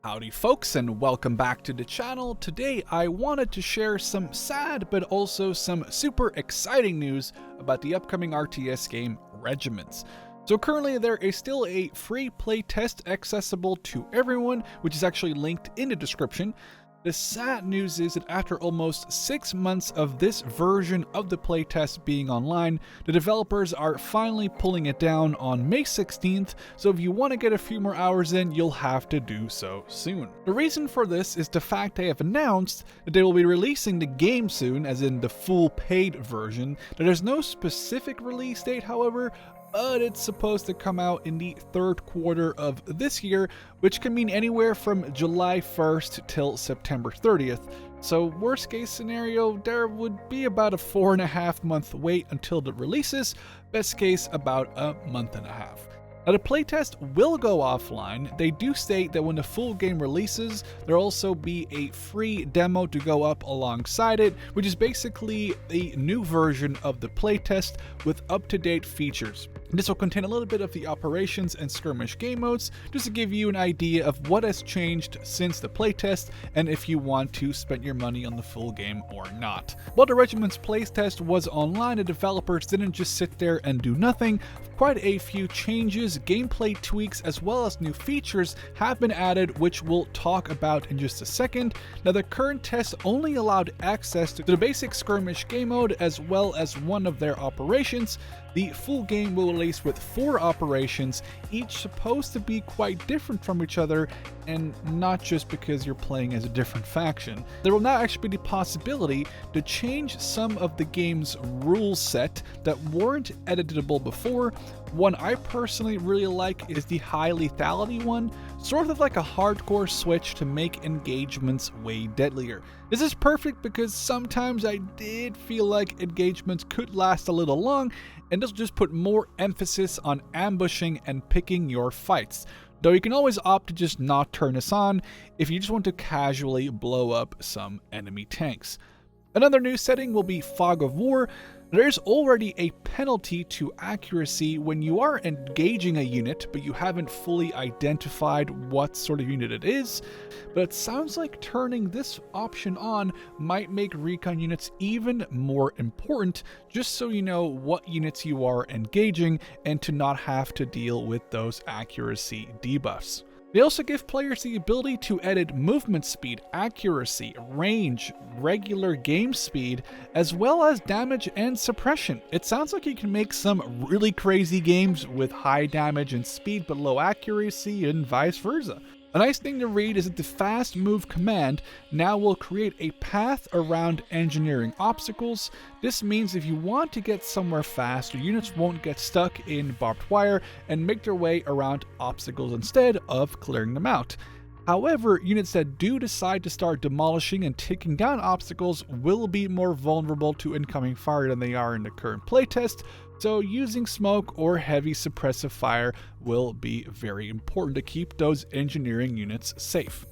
Howdy folks, and welcome back to the channel. Today I wanted to share some sad but also some super exciting news about the upcoming RTS game Regiments. So currently there is still a free playtest accessible to everyone, which is actually linked in the description. The sad news is that after almost 6 months of this version of the playtest being online, the developers are finally pulling it down on May 16th, so if you want to get a few more hours in, you'll have to do so soon. The reason for this is the fact they have announced that they will be releasing the game soon, as in the full paid version. There's no specific release date, however, but it's supposed to come out in the third quarter of this year, which can mean anywhere from July 1st till September 30th. So worst case scenario, there would be about a 4.5 month wait until it releases, best case about a month and a half. Now the playtest will go offline. They do state that when the full game releases, there'll also be a free demo to go up alongside it, which is basically a new version of the playtest with up-to-date features. This will contain a little bit of the operations and skirmish game modes, just to give you an idea of what has changed since the playtest and if you want to spend your money on the full game or not. While the Regiment's playtest was online, the developers didn't just sit there and do nothing. Quite a few changes, gameplay tweaks, as well as new features have been added, which we'll talk about in just a second. Now the current test only allowed access to the basic skirmish game mode as well as one of their operations. The full game will release with 4 operations, each supposed to be quite different from each other, and not just because you're playing as a different faction. There will now actually be the possibility to change some of the game's rule set that weren't editable before. One I personally really like is the high lethality one, sort of like a hardcore switch to make engagements way deadlier. This is perfect because sometimes I did feel like engagements could last a little long, and this will just put more emphasis on ambushing and picking your fights. Though you can always opt to just not turn this on if you just want to casually blow up some enemy tanks. Another new setting will be Fog of War. There's already a penalty to accuracy when you are engaging a unit, but you haven't fully identified what sort of unit it is. But it sounds like turning this option on might make recon units even more important, just so you know what units you are engaging and to not have to deal with those accuracy debuffs. They also give players the ability to edit movement speed, accuracy, range, regular game speed, as well as damage and suppression. It sounds like you can make some really crazy games with high damage and speed but low accuracy, and vice versa. A nice thing to read is that the fast move command now will create a path around engineering obstacles. This means if you want to get somewhere fast, your units won't get stuck in barbed wire and make their way around obstacles instead of clearing them out. However, units that do decide to start demolishing and taking down obstacles will be more vulnerable to incoming fire than they are in the current playtest, so using smoke or heavy suppressive fire will be very important to keep those engineering units safe.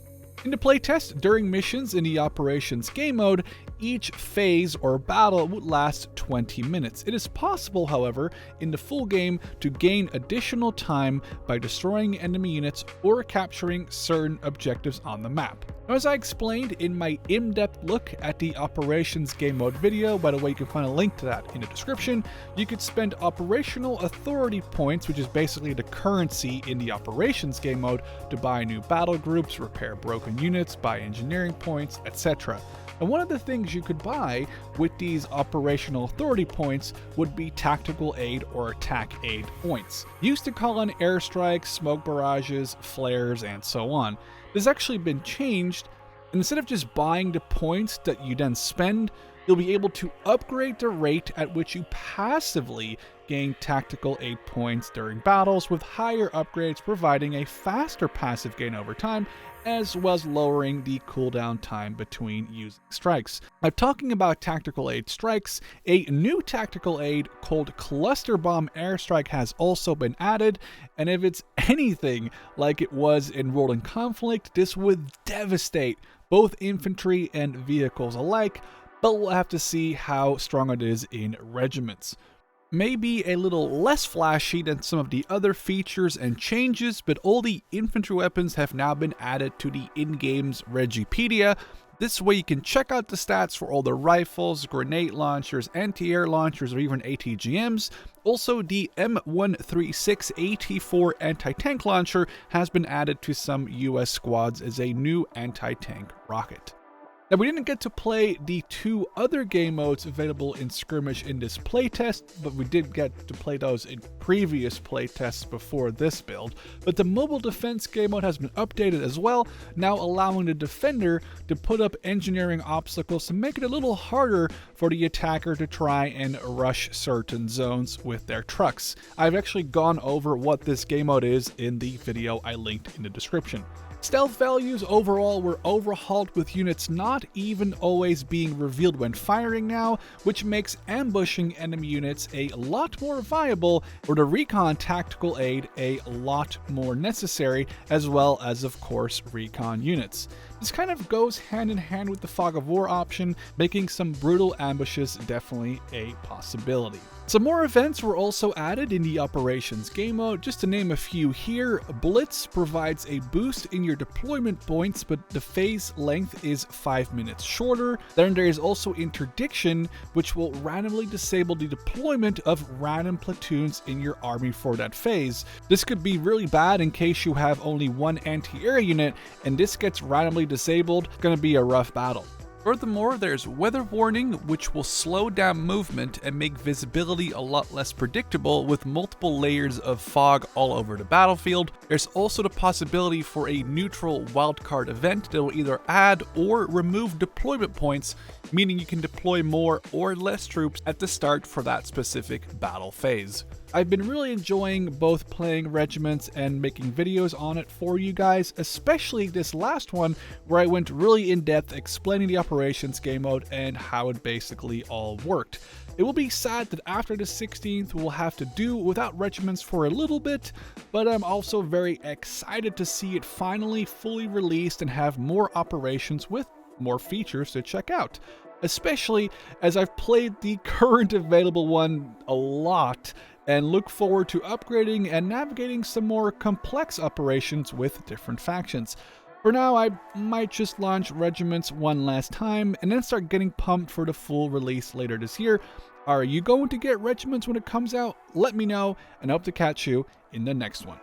In the playtest, during missions in the operations game mode, each phase or battle would last 20 minutes. It is possible, however, in the full game to gain additional time by destroying enemy units or capturing certain objectives on the map. Now, as I explained in my in-depth look at the operations game mode video, by the way, you can find a link to that in the description, you could spend operational authority points, which is basically the currency in the operations game mode, to buy new battle groups, repair broken units, buy engineering points, etc. And one of the things you could buy with these operational authority points would be tactical aid or attack aid points, used to call on airstrikes, smoke barrages, flares, and so on. This has actually been changed. Instead of just buying the points that you then spend, you'll be able to upgrade the rate at which you passively gain tactical aid points during battles, with higher upgrades providing a faster passive gain over time, as well as lowering the cooldown time between using strikes. Now, talking about tactical aid strikes, a new tactical aid called Cluster Bomb Airstrike has also been added, and if it's anything like it was in World in Conflict, this would devastate both infantry and vehicles alike, but we'll have to see how strong it is in Regiments. may be a little less flashy than some of the other features and changes, but all the infantry weapons have now been added to the in-game's Regipedia. This way you can check out the stats for all the rifles, grenade launchers, anti-air launchers, or even ATGMs. Also, the M136 AT4 anti-tank launcher has been added to some US squads as a new anti-tank rocket. Now, we didn't get to play the 2 other game modes available in Skirmish in this playtest, but we did get to play those in previous playtests before this build. But the mobile defense game mode has been updated as well, now allowing the defender to put up engineering obstacles to make it a little harder for the attacker to try and rush certain zones with their trucks. I've actually gone over what this game mode is in the video I linked in the description. Stealth values overall were overhauled, with units not even always being revealed when firing now, which makes ambushing enemy units a lot more viable, or the recon tactical aid a lot more necessary, as well as of course recon units. This kind of goes hand in hand with the fog of war option, making some brutal ambushes definitely a possibility. Some more events were also added in the Operations game mode. Just to name a few here, Blitz provides a boost in your deployment points, but the phase length is 5 minutes shorter. Then there is also Interdiction, which will randomly disable the deployment of random platoons in your army for that phase. This could be really bad in case you have only one anti-air unit and this gets randomly disabled. It's going to be a rough battle. Furthermore, there's Weather Warning, which will slow down movement and make visibility a lot less predictable with multiple layers of fog all over the battlefield. There's also the possibility for a neutral wildcard event that will either add or remove deployment points, meaning you can deploy more or less troops at the start for that specific battle phase. I've been really enjoying both playing Regiments and making videos on it for you guys, especially this last one where I went really in depth explaining the Operations game mode and how it basically all worked. It will be sad that after the 16th we'll have to do without Regiments for a little bit, but I'm also very excited to see it finally fully released and have more operations with more features to check out. Especially as I've played the current available one a lot and look forward to upgrading and navigating some more complex operations with different factions. For now, I might just launch Regiments one last time and then start getting pumped for the full release later this year. Are you going to get Regiments when it comes out? Let me know, and I hope to catch you in the next one.